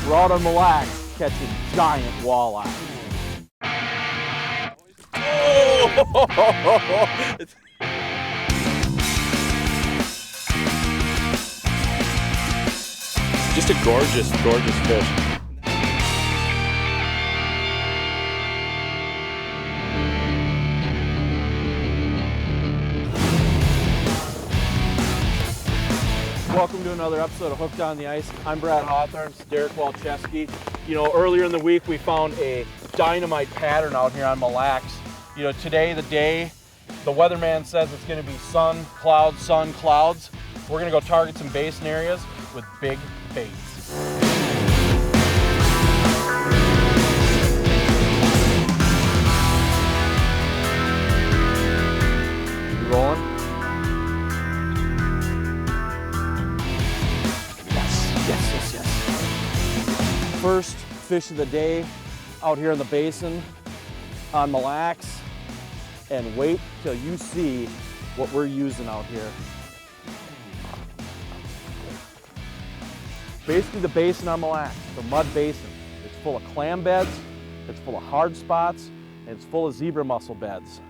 We're out on Mille Lacs catching giant walleye. Oh! Just a gorgeous, gorgeous fish. Welcome to another episode of Hooked on the Ice. I'm Brad Hawthorne, it's Derik Walcheski. You know, earlier in the week we found a dynamite pattern out here on Mille Lacs. You know, today, the weatherman says it's going to be sun, clouds. We're going to go target some basin areas with big baits. You rolling? Yes. First fish of the day out here in the basin on Mille Lacs, and wait till you see what we're using out here. Basically the basin on Mille Lacs, the mud basin. It's full of clam beds, it's full of hard spots, and it's full of zebra mussel beds.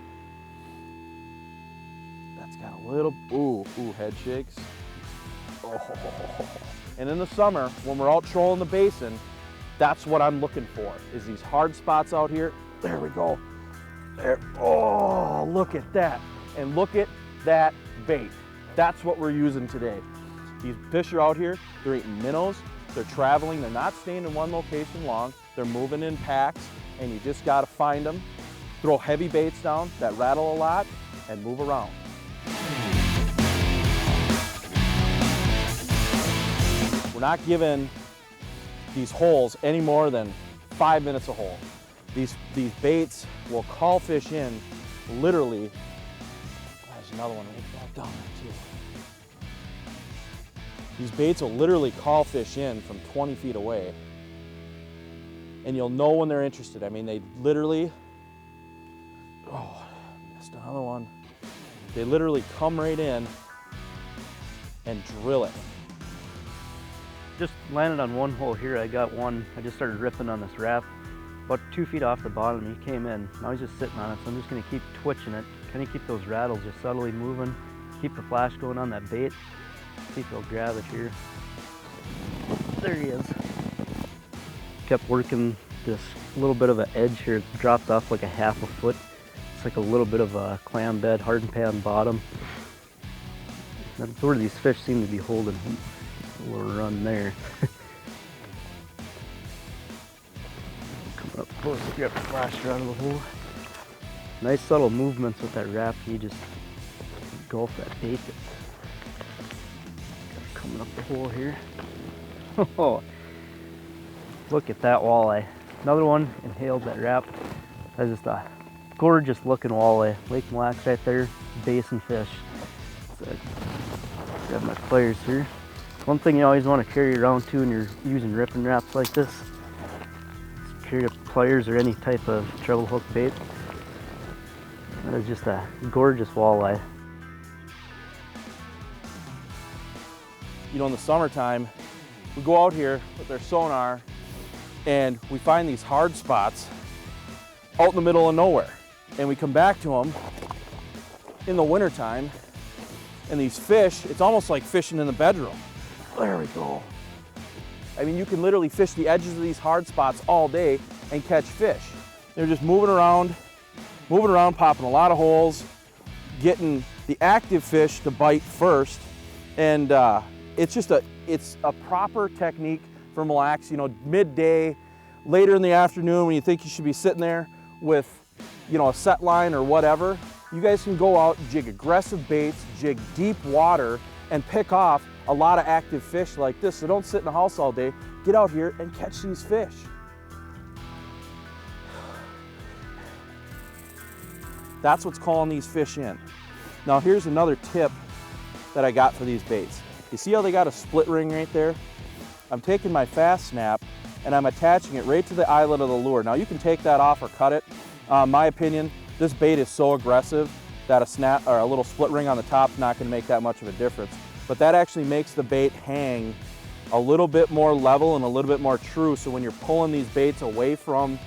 That's got a little, ooh, head shakes. Oh. And in the summer, when we're out trolling the basin, that's what I'm looking for, is these hard spots out here. There we go. There. Oh, look at that. And look at that bait. That's what we're using today. These fish are out here, they're eating minnows, they're traveling, they're not staying in one location long, they're moving in packs, and you just gotta find them, throw heavy baits down that rattle a lot, and move around. We're not giving these holes any more than 5 minutes a hole. These baits will call fish in literally. There's another one right back down there too. These baits will literally call fish in from 20 feet away, and you'll know when they're interested. I mean, they literally, oh, missed another one. They literally come right in and drill it. Just landed on one hole here. I got one. I just started ripping on this raft. About 2 feet off the bottom, he came in. Now he's just sitting on it, so I'm just gonna keep twitching it, kind of keep those rattles just subtly moving, keep the flash going on that bait, see if he'll grab it here. There he is. Kept working this little bit of an edge here. It drops off like a half a foot. It's like a little bit of a clam bed, hardened pan bottom. That's where these fish seem to be holding. A little run there. Coming up close to get the flasher out of the hole. Nice subtle movements with that raft. You just engulf that bait. Coming up the hole here. Oh, look at that walleye. Another one inhaled that raft. That's just a gorgeous looking walleye. Lake Mille Lacs right there. Basin fish. So, grab my pliers here. One thing you always want to carry around too when you're using ripping wraps like this is carry pliers or any type of treble hook bait. That is just a gorgeous walleye. You know, in the summertime, we go out here with our sonar and we find these hard spots out in the middle of nowhere. And we come back to them in the wintertime, and these fish, it's almost like fishing in the bedroom. There we go. I mean, you can literally fish the edges of these hard spots all day and catch fish. They're just moving around, popping a lot of holes, getting the active fish to bite first. And it's a proper technique for Mille Lacs. You know, midday, later in the afternoon when you think you should be sitting there with, you know, a set line or whatever, you guys can go out, jig aggressive baits, jig deep water, and pick off a lot of active fish like this. So don't sit in the house all day. Get out here and catch these fish. That's what's calling these fish in. Now here's another tip that I got for these baits. You see how they got a split ring right there? I'm taking my fast snap and I'm attaching it right to the eyelet of the lure. Now you can take that off or cut it. My opinion, this bait is so aggressive that a snap or a little split ring on the top is not going to make that much of a difference. But that actually makes the bait hang a little bit more level and a little bit more true, so when you're pulling these baits away from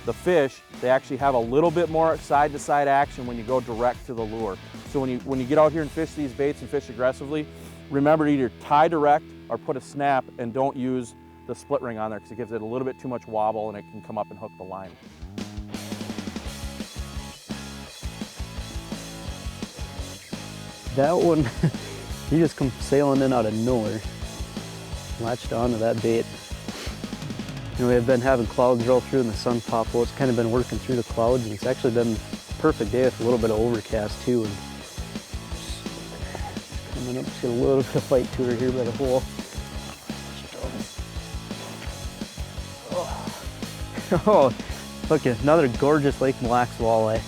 the fish, they actually have a little bit more side-to-side action when you go direct to the lure. So when you get out here and fish these baits and fish aggressively, remember to either tie direct or put a snap, and don't use the split ring on there because it gives it a little bit too much wobble and it can come up and hook the line. That one, he just comes sailing in out of nowhere. Latched onto that bait. You know, we've been having clouds roll through and the sun pop out. It's kind of been working through the clouds, and it's actually been a perfect day with a little bit of overcast too. And coming up, just get a little bit of fight to her here by the hole. Oh, look, another gorgeous Lake Mille Lacs walleye.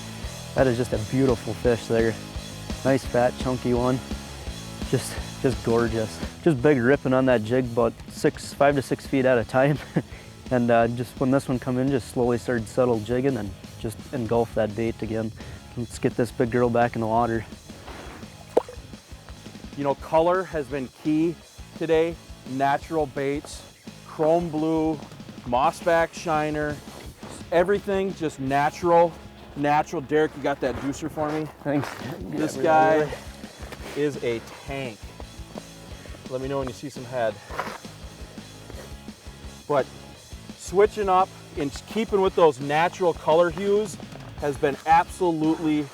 That is just a beautiful fish there. Nice fat chunky one. Just gorgeous. Just big ripping on that jig, about 5 to 6 feet at a time. And just when this one come in, just slowly started subtle jigging and just engulf that bait again. Let's get this big girl back in the water. You know, color has been key today. Natural baits, chrome blue, mossback shiner, everything just natural. Derik, you got that juicer for me? Thanks. This guy is a tank. Let me know when you see some head. But switching up and keeping with those natural color hues has been absolutely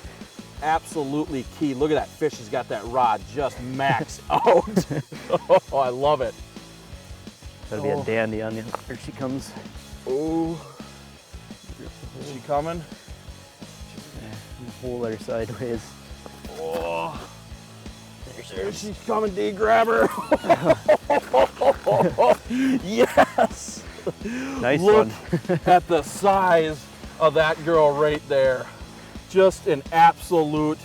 key. Look at that fish has got that rod just maxed out. Oh, I love it. That'll be a dandy on you. Here she comes. Oh, is she coming? Pull her sideways. Oh, there she's coming, D. Grab her. Yes. Nice Look one. at the size of that girl right there. Just an absolute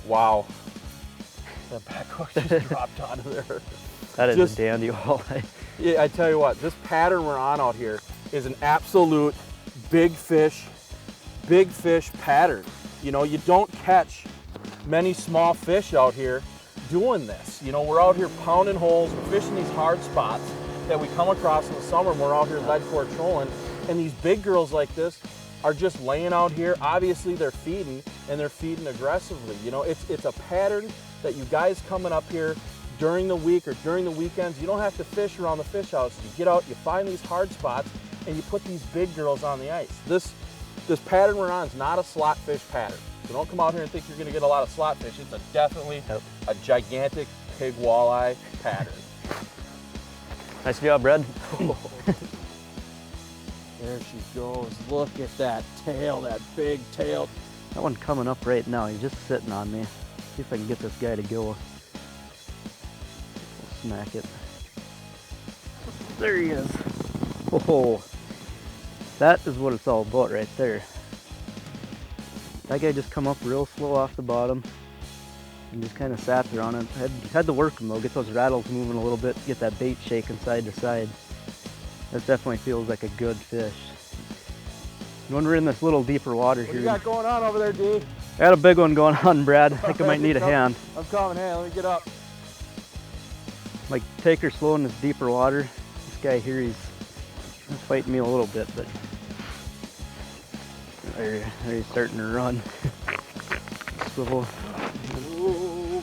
wow. That back hook just dropped onto there. That is a dandy walleye. Yeah, I tell you what, this pattern we're on out here is an absolute big fish pattern. You know, you don't catch many small fish out here doing this. You know, we're out here pounding holes, we're fishing these hard spots that we come across in the summer when we're out here lead core trolling, and these big girls like this are just laying out here. Obviously they're feeding, and they're feeding aggressively. You know, it's a pattern that you guys coming up here during the week or during the weekends, you don't have to fish around the fish house. You get out, you find these hard spots, and you put these big girls on the ice. This pattern we're on is not a slot fish pattern. So don't come out here and think you're gonna get a lot of slot fish. It's definitely a gigantic pig walleye pattern. Nice job, Brad. There she goes. Look at that tail, that big tail. That one coming up right now. He's just sitting on me. See if I can get this guy to go. We'll smack it. There he is. Oh, that is what it's all about right there. That guy just come up real slow off the bottom and just kind of sat there on it. Had to work him though, get those rattles moving a little bit, get that bait shaking side to side. That definitely feels like a good fish. When we're in this little deeper water here. What you got going on over there, D? I got a big one going on, Brad. I think I might need a hand. I'm coming. Hey, let me get up. Like, take her slow in this deeper water. This guy here, he's fighting me a little bit, but there he's starting to run. Swivel. Ooh,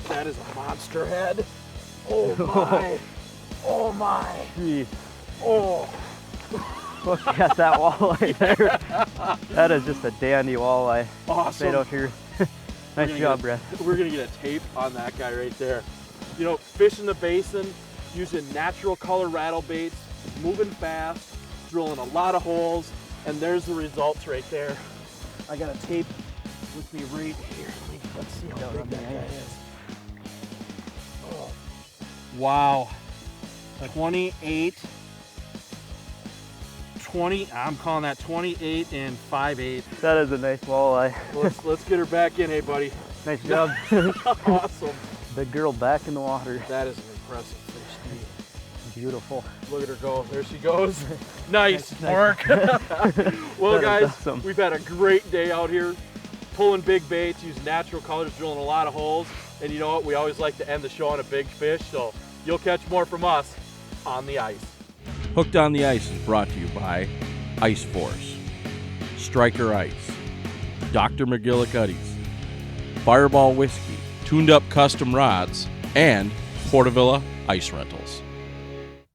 that is a monster head. Oh my. Oh my. Jeez. Oh. Look at that walleye there. That is just a dandy walleye. Awesome. Right out here. Nice job, Brad. We're gonna get a tape on that guy right there. You know, fishing the basin, using natural color rattle baits, moving fast, drilling a lot of holes, and there's the results right there. I got a tape with me right here. Let's see how big that guy is. Oh. Wow. 20, I'm calling that 28 and 5/8. That is a nice walleye. Let's get her back in, hey buddy. Nice job. Awesome. Big girl back in the water. That is an impressive fish. Beautiful. Look at her go. There she goes. Nice work. Well, guys, awesome. We've had a great day out here pulling big baits, using natural colors, drilling a lot of holes. And you know what? We always like to end the show on a big fish. So You'll catch more from us on the ice. Hooked on the Ice is brought to you by Ice Force, Striker Ice, Dr. McGillicuddy's, Fireball Whiskey, Tuned Up Custom Rods, and Portavilla Ice Rentals.